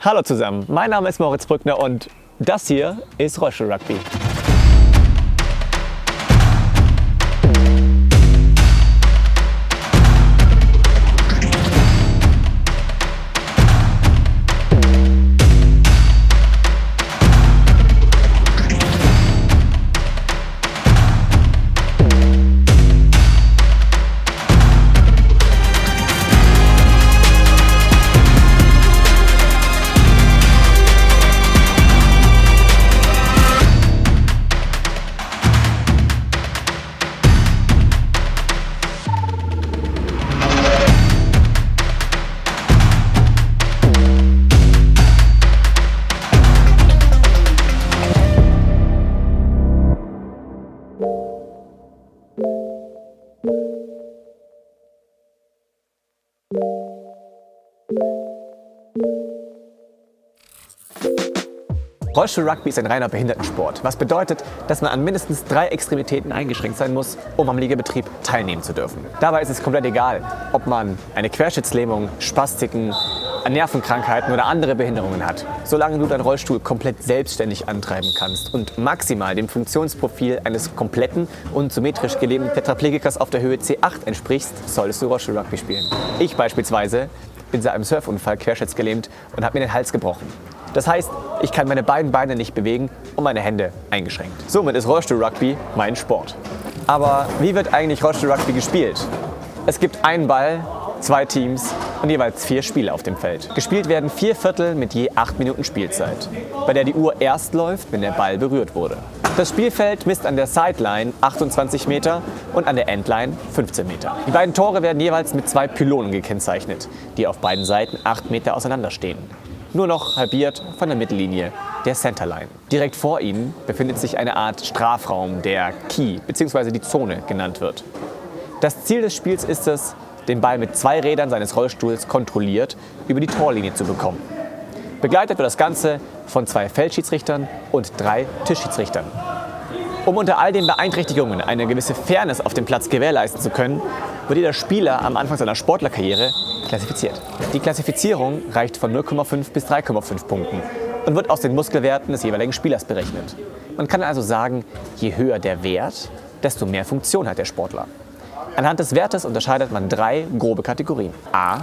Hallo zusammen, mein Name ist Moritz Brückner und das hier ist Rollstuhl-Rugby. Rollstuhl-Rugby ist ein reiner Behindertensport, was bedeutet, dass man an mindestens 3 Extremitäten eingeschränkt sein muss, um am Liegebetrieb teilnehmen zu dürfen. Dabei ist es komplett egal, ob man eine Querschnittslähmung, Spastiken, Nervenkrankheiten oder andere Behinderungen hat. Solange du deinen Rollstuhl komplett selbstständig antreiben kannst und maximal dem Funktionsprofil eines kompletten und symmetrisch gelähmten Tetraplegikers auf der Höhe C8 entsprichst, solltest du Rollstuhl-Rugby spielen. Ich beispielsweise bin seit einem Surfunfall querschnittsgelähmt und habe mir den Hals gebrochen. Das heißt, ich kann meine beiden Beine nicht bewegen und meine Hände eingeschränkt. Somit ist Rollstuhl-Rugby mein Sport. Aber wie wird eigentlich Rollstuhl-Rugby gespielt? Es gibt einen Ball, 2 Teams und jeweils 4 Spieler auf dem Feld. Gespielt werden 4 Viertel mit je 8 Minuten Spielzeit, bei der die Uhr erst läuft, wenn der Ball berührt wurde. Das Spielfeld misst an der Sideline 28 Meter und an der Endline 15 Meter. Die beiden Tore werden jeweils mit 2 Pylonen gekennzeichnet, die auf beiden Seiten 8 Meter auseinander stehen. Nur noch halbiert von der Mittellinie, der Centerline. Direkt vor ihnen befindet sich eine Art Strafraum, der Key bzw. die Zone genannt wird. Das Ziel des Spiels ist es, den Ball mit 2 Rädern seines Rollstuhls kontrolliert über die Torlinie zu bekommen. Begleitet wird das Ganze von 2 Feldschiedsrichtern und 3 Tischschiedsrichtern. Um unter all den Beeinträchtigungen eine gewisse Fairness auf dem Platz gewährleisten zu können, wird jeder Spieler am Anfang seiner Sportlerkarriere klassifiziert. Die Klassifizierung reicht von 0,5 bis 3,5 Punkten und wird aus den Muskelwerten des jeweiligen Spielers berechnet. Man kann also sagen, je höher der Wert, desto mehr Funktion hat der Sportler. Anhand des Wertes unterscheidet man 3 grobe Kategorien. A,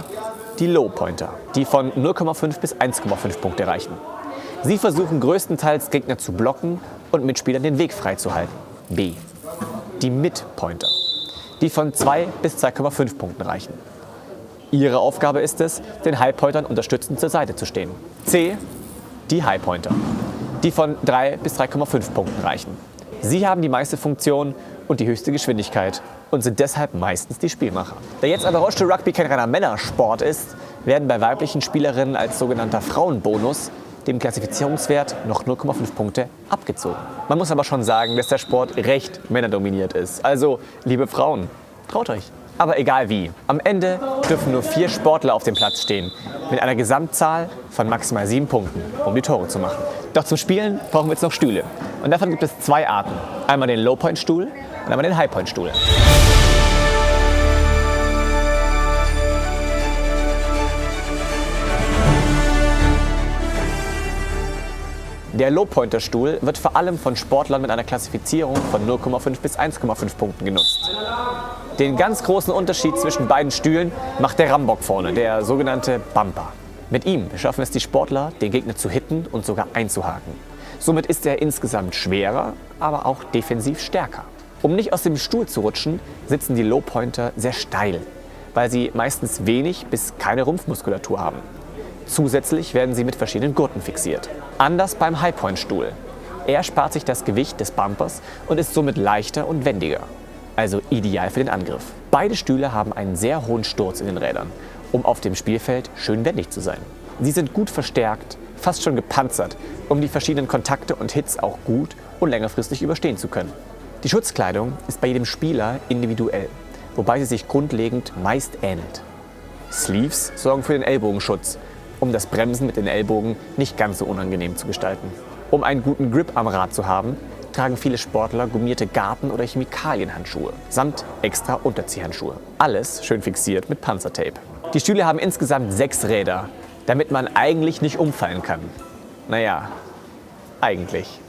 die Low Pointer, die von 0,5 bis 1,5 Punkte reichen. Sie versuchen größtenteils Gegner zu blocken und Mitspielern den Weg freizuhalten. B, die Mid Pointer, die von 2 bis 2,5 Punkten reichen. Ihre Aufgabe ist es, den High Pointern unterstützend zur Seite zu stehen. C, die High Pointer, die von 3 bis 3,5 Punkten reichen. Sie haben die meiste Funktion und die höchste Geschwindigkeit und sind deshalb meistens die Spielmacher. Da jetzt aber Rollstuhl-Rugby kein reiner Männersport ist, werden bei weiblichen Spielerinnen als sogenannter Frauenbonus dem Klassifizierungswert noch 0,5 Punkte abgezogen. Man muss aber schon sagen, dass der Sport recht männerdominiert ist. Also, liebe Frauen, traut euch. Aber egal wie, am Ende dürfen nur 4 Sportler auf dem Platz stehen, mit einer Gesamtzahl von maximal 7 Punkten, um die Tore zu machen. Doch zum Spielen brauchen wir jetzt noch Stühle. Und davon gibt es 2 Arten. Einmal den Low-Point-Stuhl und einmal den High-Point-Stuhl. Der Low-Pointer-Stuhl wird vor allem von Sportlern mit einer Klassifizierung von 0,5 bis 1,5 Punkten genutzt. Den ganz großen Unterschied zwischen beiden Stühlen macht der Rambock vorne, der sogenannte Bumper. Mit ihm schaffen es die Sportler, den Gegner zu hitten und sogar einzuhaken. Somit ist er insgesamt schwerer, aber auch defensiv stärker. Um nicht aus dem Stuhl zu rutschen, sitzen die Low-Pointer sehr steil, weil sie meistens wenig bis keine Rumpfmuskulatur haben. Zusätzlich werden sie mit verschiedenen Gurten fixiert. Anders beim High-Point-Stuhl. Er spart sich das Gewicht des Bumpers und ist somit leichter und wendiger. Also ideal für den Angriff. Beide Stühle haben einen sehr hohen Sturz in den Rädern, um auf dem Spielfeld schön wendig zu sein. Sie sind gut verstärkt, fast schon gepanzert, um die verschiedenen Kontakte und Hits auch gut und längerfristig überstehen zu können. Die Schutzkleidung ist bei jedem Spieler individuell, wobei sie sich grundlegend meist ähnelt. Sleeves sorgen für den Ellbogenschutz, um das Bremsen mit den Ellbogen nicht ganz so unangenehm zu gestalten. Um einen guten Grip am Rad zu haben, tragen viele Sportler gummierte Garten- oder Chemikalienhandschuhe samt extra Unterziehhandschuhe. Alles schön fixiert mit Panzertape. Die Stühle haben insgesamt 6 Räder, damit man eigentlich nicht umfallen kann. Naja, eigentlich.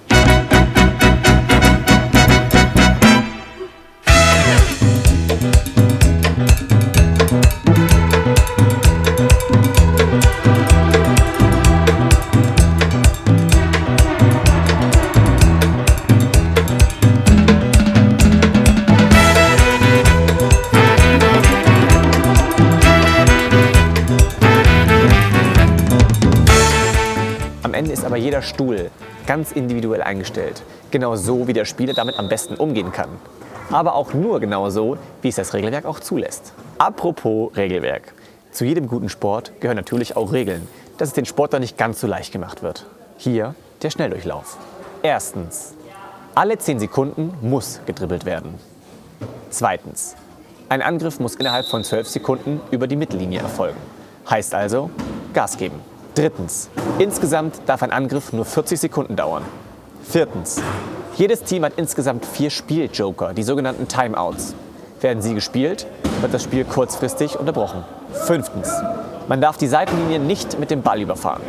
Am Ende ist aber jeder Stuhl ganz individuell eingestellt, genau so, wie der Spieler damit am besten umgehen kann. Aber auch nur genau so, wie es das Regelwerk auch zulässt. Apropos Regelwerk. Zu jedem guten Sport gehören natürlich auch Regeln, dass es den Sportlern nicht ganz so leicht gemacht wird. Hier der Schnelldurchlauf. Erstens. Alle 10 Sekunden muss gedribbelt werden. Zweitens. Ein Angriff muss innerhalb von 12 Sekunden über die Mittellinie erfolgen. Heißt also, Gas geben. Drittens. Insgesamt darf ein Angriff nur 40 Sekunden dauern. Viertens. Jedes Team hat insgesamt 4 Spieljoker, die sogenannten Timeouts. Werden sie gespielt, wird das Spiel kurzfristig unterbrochen. Fünftens. Man darf die Seitenlinie nicht mit dem Ball überfahren.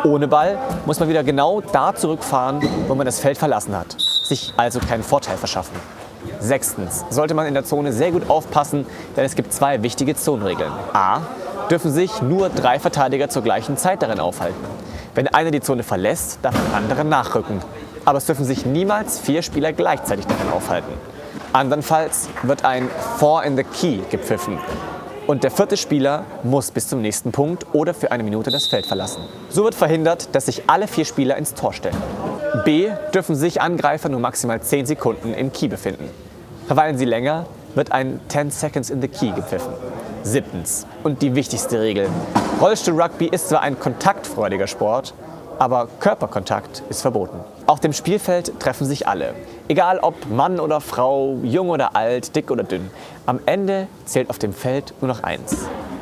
Ohne Ball muss man wieder genau da zurückfahren, wo man das Feld verlassen hat, sich also keinen Vorteil verschaffen. Sechstens. Sollte man in der Zone sehr gut aufpassen, denn es gibt 2 wichtige Zonenregeln. A. Dürfen sich nur 3 Verteidiger zur gleichen Zeit darin aufhalten. Wenn einer die Zone verlässt, darf ein anderer nachrücken. Aber es dürfen sich niemals 4 Spieler gleichzeitig darin aufhalten. Andernfalls wird ein Four in the Key gepfiffen. Und der 4. Spieler muss bis zum nächsten Punkt oder für eine Minute das Feld verlassen. So wird verhindert, dass sich alle 4 Spieler ins Tor stellen. B. Dürfen sich Angreifer nur maximal 10 Sekunden im Key befinden. Verweilen sie länger, wird ein 10 Seconds in the Key gepfiffen. Siebtens. Und die wichtigste Regel. Rollstuhl-Rugby ist zwar ein kontaktfreudiger Sport, aber Körperkontakt ist verboten. Auf dem Spielfeld treffen sich alle. Egal ob Mann oder Frau, jung oder alt, dick oder dünn. Am Ende zählt auf dem Feld nur noch eins.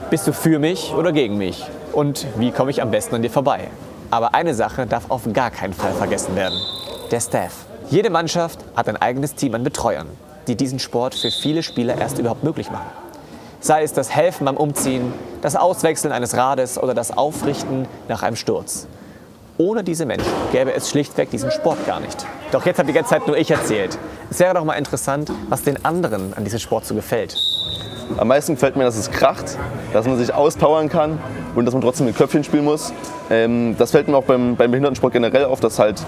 Bist du für mich oder gegen mich? Und wie komme ich am besten an dir vorbei? Aber eine Sache darf auf gar keinen Fall vergessen werden. Der Staff. Jede Mannschaft hat ein eigenes Team an Betreuern, die diesen Sport für viele Spieler erst überhaupt möglich machen. Sei es das Helfen beim Umziehen, das Auswechseln eines Rades oder das Aufrichten nach einem Sturz. Ohne diese Menschen gäbe es schlichtweg diesen Sport gar nicht. Doch jetzt habe die ganze Zeit nur ich erzählt. Es wäre doch mal interessant, was den anderen an diesem Sport so gefällt. Am meisten gefällt mir, dass es kracht, dass man sich auspowern kann und dass man trotzdem mit Köpfchen spielen muss. Das fällt mir auch beim Behindertensport generell auf, dass halt,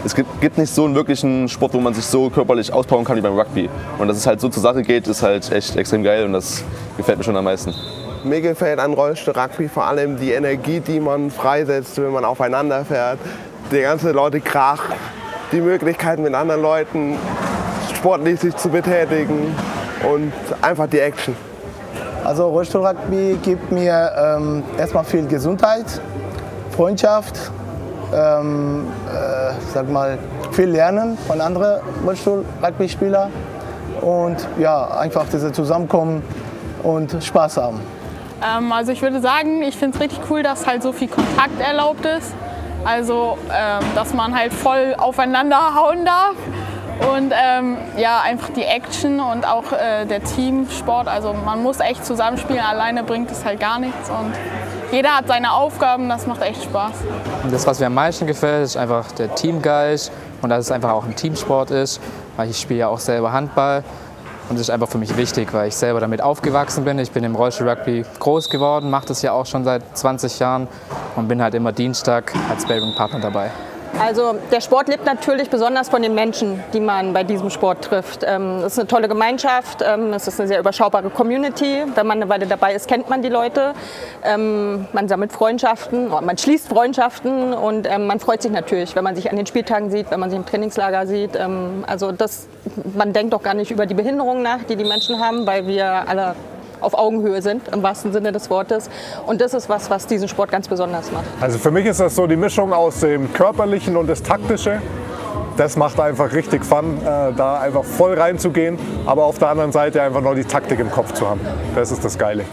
es gibt nicht so einen wirklichen Sport, wo man sich so körperlich auspowern kann wie beim Rugby. Und dass es halt so zur Sache geht, ist halt echt extrem geil und das gefällt mir schon am meisten. Mir gefällt an Rollstuhl-Rugby vor allem die Energie, die man freisetzt, wenn man aufeinander fährt. Die ganzen Leute krachen, die Möglichkeit mit anderen Leuten sportlich sich zu betätigen und einfach die Action. Also Rollstuhl-Rugby gibt mir erstmal viel Gesundheit, Freundschaft, sag mal, viel Lernen von anderen Rollstuhl-Rugby-Spielern und ja, einfach diese Zusammenkommen und Spaß haben. Also ich würde sagen, ich finde es richtig cool, dass halt so viel Kontakt erlaubt ist. Also dass man halt voll aufeinander hauen darf. Und ja, einfach die Action und auch der Teamsport. Also man muss echt zusammenspielen, alleine bringt es halt gar nichts. Und jeder hat seine Aufgaben, das macht echt Spaß. Das, was mir am meisten gefällt, ist einfach der Teamgeist und dass es einfach auch ein Teamsport ist. Weil ich spiele ja auch selber Handball. Und das ist einfach für mich wichtig, weil ich selber damit aufgewachsen bin. Ich bin im Rollstuhl-Rugby groß geworden, mache das ja auch schon seit 20 Jahren und bin halt immer Dienstag als Sparring-Partner dabei. Also der Sport lebt natürlich besonders von den Menschen, die man bei diesem Sport trifft. Es ist eine tolle Gemeinschaft, es ist eine sehr überschaubare Community. Wenn man eine Weile dabei ist, kennt man die Leute. Man sammelt Freundschaften, man schließt Freundschaften und man freut sich natürlich, wenn man sich an den Spieltagen sieht, wenn man sich im Trainingslager sieht. Also man denkt doch gar nicht über die Behinderungen nach, die die Menschen haben, weil wir alle auf Augenhöhe sind, im wahrsten Sinne des Wortes. Und das ist was diesen Sport ganz besonders macht. Also für mich ist das so die Mischung aus dem Körperlichen und das Taktische. Das macht einfach richtig Fun, da einfach voll reinzugehen, aber auf der anderen Seite einfach nur die Taktik im Kopf zu haben. Das ist das Geile.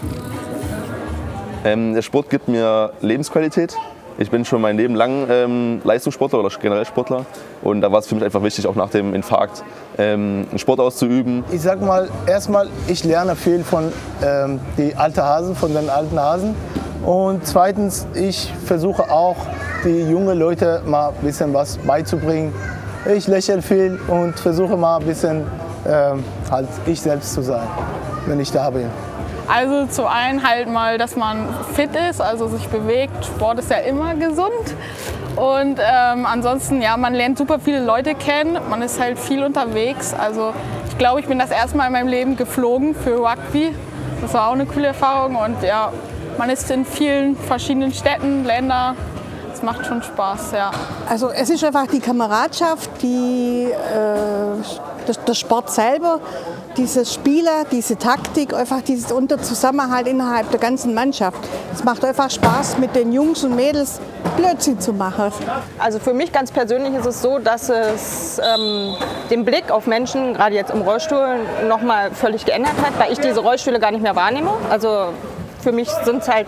Der Sport gibt mir Lebensqualität. Ich bin schon mein Leben lang Leistungssportler oder generell Sportler und da war es für mich einfach wichtig, auch nach dem Infarkt einen Sport auszuüben. Ich sag mal, erstmal, ich lerne viel von den alten Hasen, Und zweitens, ich versuche auch, die jungen Leute mal ein bisschen was beizubringen. Ich lächle viel und versuche mal ein bisschen halt ich selbst zu sein, wenn ich da bin. Also zum einen halt mal, dass man fit ist, also sich bewegt. Sport ist ja immer gesund. Und ansonsten, ja, man lernt super viele Leute kennen. Man ist halt viel unterwegs. Also ich glaube, ich bin das erste Mal in meinem Leben geflogen für Rugby. Das war auch eine coole Erfahrung. Und ja, man ist in vielen verschiedenen Städten, Ländern. Es macht schon Spaß, ja. Also es ist einfach die Kameradschaft, der Sport selber, diese Spieler, diese Taktik, einfach dieses Zusammenhalt innerhalb der ganzen Mannschaft. Es macht einfach Spaß, mit den Jungs und Mädels Blödsinn zu machen. Also für mich ganz persönlich ist es so, dass es den Blick auf Menschen, gerade jetzt im Rollstuhl, nochmal völlig geändert hat, weil ich diese Rollstühle gar nicht mehr wahrnehme. Also für mich sind es halt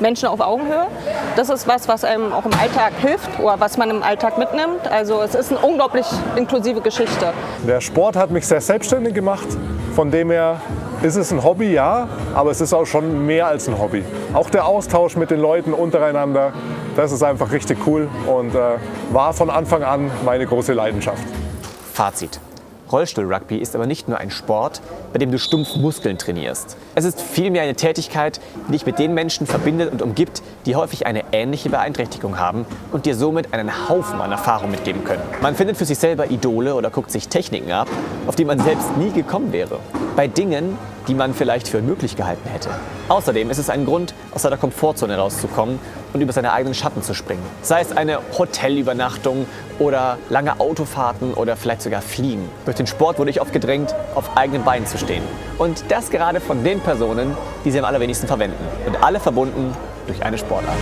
Menschen auf Augenhöhe. Das ist was einem auch im Alltag hilft oder was man im Alltag mitnimmt. Also es ist eine unglaublich inklusive Geschichte. Der Sport hat mich sehr selbstständig gemacht. Von dem her ist es ein Hobby, ja, aber es ist auch schon mehr als ein Hobby. Auch der Austausch mit den Leuten untereinander, das ist einfach richtig cool und war von Anfang an meine große Leidenschaft. Fazit. Rollstuhl-Rugby ist aber nicht nur ein Sport, bei dem du stumpf Muskeln trainierst. Es ist vielmehr eine Tätigkeit, die dich mit den Menschen verbindet und umgibt, die häufig eine ähnliche Beeinträchtigung haben und dir somit einen Haufen an Erfahrung mitgeben können. Man findet für sich selber Idole oder guckt sich Techniken ab, auf die man selbst nie gekommen wäre. Bei Dingen, die man vielleicht für möglich gehalten hätte. Außerdem ist es ein Grund, aus seiner Komfortzone rauszukommen und über seine eigenen Schatten zu springen. Sei es eine Hotelübernachtung oder lange Autofahrten oder vielleicht sogar Fliegen. Durch den Sport wurde ich oft gedrängt, auf eigenen Beinen zu stehen. Und das gerade von den Personen, die sie am allerwenigsten verwenden. Und alle verbunden durch eine Sportart.